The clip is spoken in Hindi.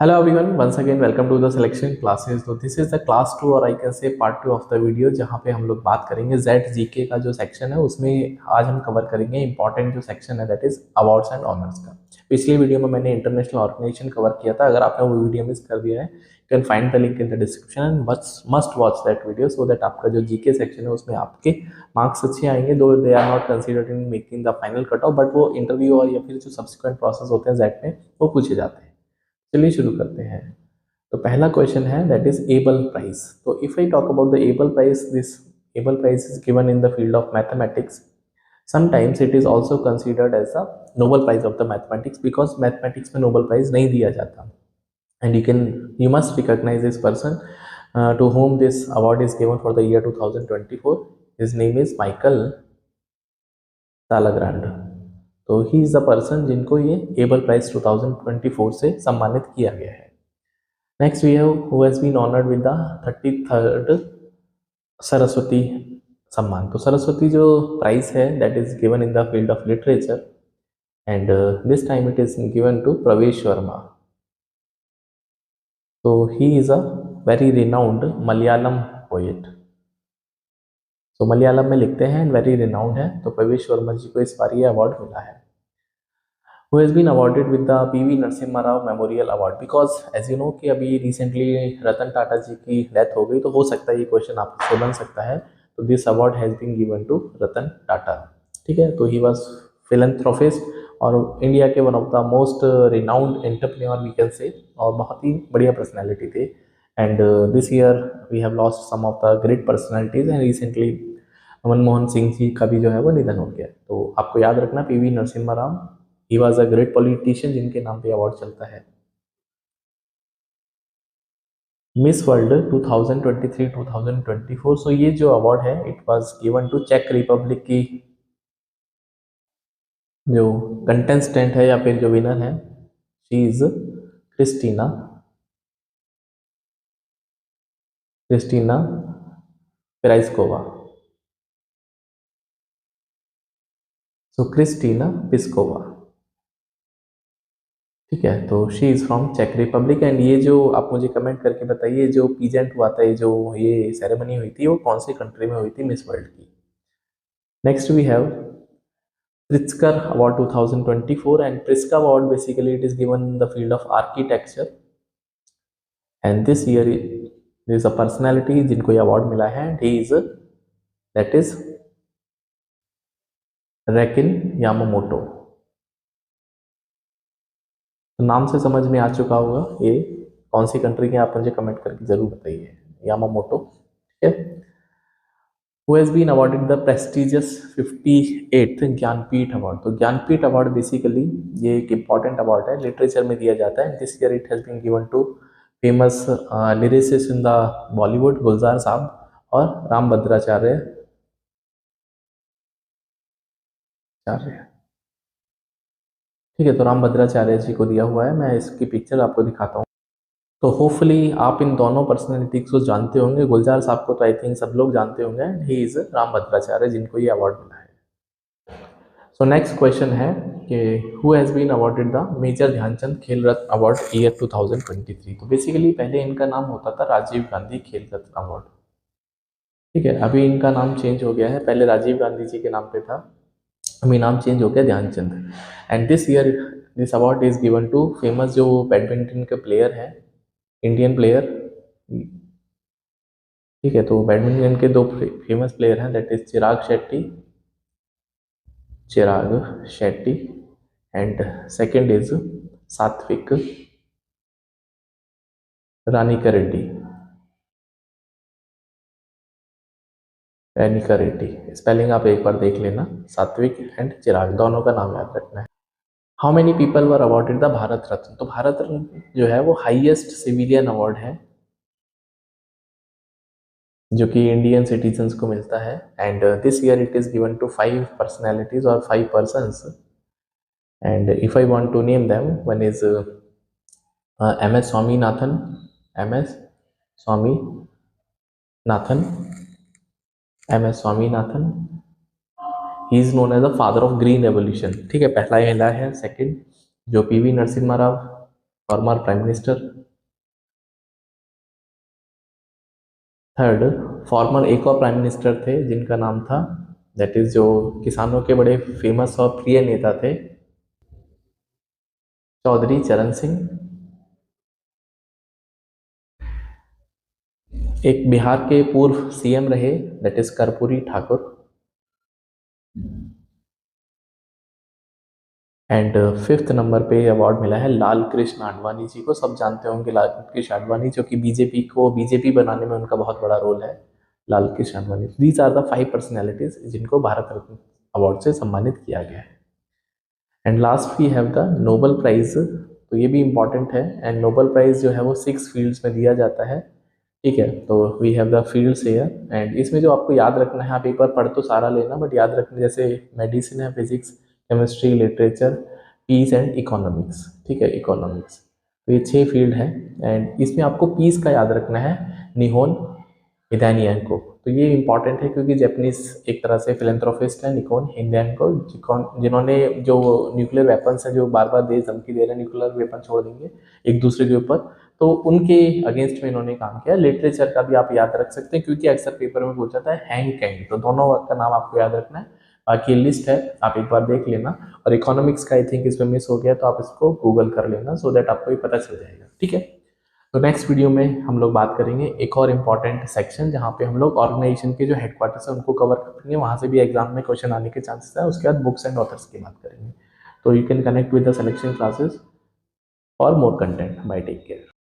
Hello everyone, once again welcome to the selection classes. तो this is the class 2 और I can say part 2 of the video जहाँ पे हम लोग बात करेंगे जेड जीके का जो सेक्शन है उसमें आज हम कवर करेंगे इंपॉर्टेंट जो सेक्शन है that is awards and honours का। पिछली वीडियो में मैंने इंटरनेशनल ऑर्गेनाइजेशन कवर किया था। अगर आपने वो वीडियो मिस कर दिया है you can find the link in the description and must watch that video so that आपका जो जीके सेक्शन है उसमें आपके मार्क्स अच्छे आएंगे। Though they are not considered in making the final cut off, but वो इंटरव्यू और या फिर जो सब्सिक्वेंट प्रोसेस होते हैं जेड में वो पूछे जाते हैं। चलिए शुरू करते हैं। तो पहला क्वेश्चन है दैट इज एबल प्राइज। तो if I talk about the Abel prize, this Abel prize is given in the field of mathematics. Sometimes it is also considered as the Nobel prize of the mathematics because mathematics में नोबल प्राइज नहीं दिया जाता। And you must recognise this person to whom this award is given for the year 2024. His name is Michael Talagrand. तो ही इज द पर्सन जिनको ये एबल प्राइज 2024 से सम्मानित किया गया है। Next we have who has been honoured with the 33rd Saraswati Samman. तो सरस्वती जो प्राइज है that is given in the field of literature and this time it is given to Pravesh Verma. तो he is a very renowned Malayalam poet. तो मलयालम में लिखते हैं एंड वेरी रिनाउंड है। तो प्रवेश वर्मा जी को इस बार ये अवार्ड मिला है। Who has been awarded with the PV Narasimha Rao memorial award because as you know कि अभी रिसेंटली रतन टाटा जी की डेथ हो गई, तो हो सकता है ये क्वेश्चन आपसे बन सकता है। तो this award has been given to Ratan Tata. ठीक है, तो ही वाज फिलैंथ्रोपिस्ट और इंडिया के one of the most renowned entrepreneur we can say, और बहुत ही बढ़िया पर्सनैलिटी थे। And this year we have lost some of the great personalities and recently Manmohan Singh ji का भी जो है वो निधन हो गया। तो आपको याद रखना PV Narasimha Rao, he was a great politician जिनके नाम पे अवार्ड चलता है। मिस वर्ल्ड 2023-2024, सो ये जो अवार्ड है इट वाज गिवन टू चेक रिपब्लिक की जो कंटेस्टेंट है या फिर जो विनर है, she is Krystyna Krystyna Pyszkova. So Krystyna Pyszkova. ठीक है, तो शी इज़ फ्रॉम चेक रिपब्लिक। एंड ये जो आप मुझे कमेंट करके बताइए जो पीजेंट हुआ था, ये जो ये सेरेमनी हुई थी वो कौन सी कंट्री में हुई थी मिस वर्ल्ड की। Next we have Pritzker award 2024 and Pritzker award basically it is given in the field of architecture and this year there is a personality जिनको ये अवार्ड मिला है and he is that is Riken Yamamoto. तो नाम से समझ में आ चुका होगा ये कौन सी कंट्री के, आप मुझे कमेंट करके जरूर बताइए। यामामोटो। ठीक है। Who has been awarded the prestigious 58th Jnanpith award. तो ज्ञानपीठ अवार्ड बेसिकली ये एक इम्पॉर्टेंट अवार्ड है, लिटरेचर में दिया जाता है। This year it has been given to famous lyricist in the Bollywood Gulzar साहब और राम भद्राचार्य ठीक है, तो राम भद्राचार्य जी को दिया हुआ है। मैं इसकी पिक्चर आपको दिखाता हूँ। तो होपफुली आप इन दोनों पर्सनैलिटी को जानते होंगे। गुलजार साहब को तो आई थिंक सब लोग जानते होंगे and he is Ram Bhadracharya जिनको ये अवार्ड मिला है। सो नेक्स्ट क्वेश्चन है कि who has been awarded the major Dhyanchand Khel Ratna award year 2023। तो बेसिकली पहले इनका नाम होता था राजीव गांधी खेल रत्न अवार्ड। ठीक है, अभी इनका नाम चेंज हो गया है, पहले राजीव गांधी जी के नाम पे था, अभी नाम चेंज हो गया Dhyanchand. And this year this award is given to famous जो बैडमिंटन के प्लेयर हैं, इंडियन प्लेयर। ठीक है, तो बैडमिंटन के दो फेमस प्लेयर हैं that is Chirag Shetty and second is Satwik Ranika Reddy. Spelling आप एक बार देख लेना, सात्विक एंड चिराग, दोनों का नाम याद रखना है। How many people were awarded the Bharat Ratna. तो भारत रत्न जो है वो हाईएस्ट सिविलियन अवार्ड है जो कि इंडियन सिटीजन्स को मिलता है। And this year it is given to 5 personalities और 5 persons. And if I want to name them, one is MS Swaminathan, MS Swaminathan, MS Swaminathan. He is known as the father of green revolution. ठीक है, पहला महिला है। सेकंड जो PV Narasimha Rao, former prime minister. Third, former एक और प्राइम मिनिस्टर थे जिनका नाम था, दैट इज जो किसानों के बड़े फेमस और प्रिय नेता थे, चौधरी चरण सिंह। एक बिहार के पूर्व सीएम रहे, that is Karpoori Thakur. And fifth number पे अवार्ड मिला है लाल कृष्ण आडवाणी जी को। सब जानते होंगे लाल कृष्ण आडवाणी, जो कि बीजेपी बनाने में उनका बहुत बड़ा रोल है। Lal Krishna Advani, these are the 5 personalities जिनको भारत रत्न अवार्ड से सम्मानित किया गया है। And last we have the Nobel prize, तो ये भी इंपॉर्टेंट है। एंड नोबेल प्राइज जो है वो 6 फील्ड्स में दिया जाता है, ठीक है। तो we have the fields here, and इसमें जो आपको याद रखना है, आप एक बार पढ़ तो सारा लेना, बट याद रखना जैसे मेडिसिन है, physics, chemistry, literature, peace and economics, ठीक है, इकोनॉमिक्स। तो ये 6 फील्ड है। एंड इसमें आपको पीस का याद रखना है, निहोन हिदानियांको। तो ये इंपॉर्टेंट है क्योंकि जैपनीज एक तरह से फिलेंथ्रोपिस्ट है निकोन हिंदानको, जिन्होंने जो न्यूक्लियर वेपन्स है, जो बार बार देश धमकी दे रहे हैं न्यूक्लियर वेपन छोड़ देंगे एक दूसरे के ऊपर, तो उनके अगेंस्ट में इन्होंने काम किया। लिटरेचर का भी आप याद रख सकते हैं क्योंकि अक्सर पेपर में पूछा जाता है हैंग कैंग, तो दोनों का नाम आपको याद रखना है। बाकी लिस्ट है, आप एक बार देख लेना। और इकोनॉमिक्स का आई थिंक इसमें मिस हो गया, तो आप इसको गूगल कर लेना, सो दैट आपको ये पता चल जाएगा, ठीक है। तो नेक्स्ट वीडियो में हम लोग बात करेंगे एक और इम्पॉर्टेंट सेक्शन, जहाँ पे हम लोग ऑर्गेनाइजेशन के जो हेडक्वार्टर्स है उनको कवर करेंगे, वहाँ से भी एग्जाम में क्वेश्चन आने के चांसेस है। उसके बाद बुक्स एंड ऑथर्स की बात करेंगे। तो you can connect with the selection classes for more content. Bye, take care.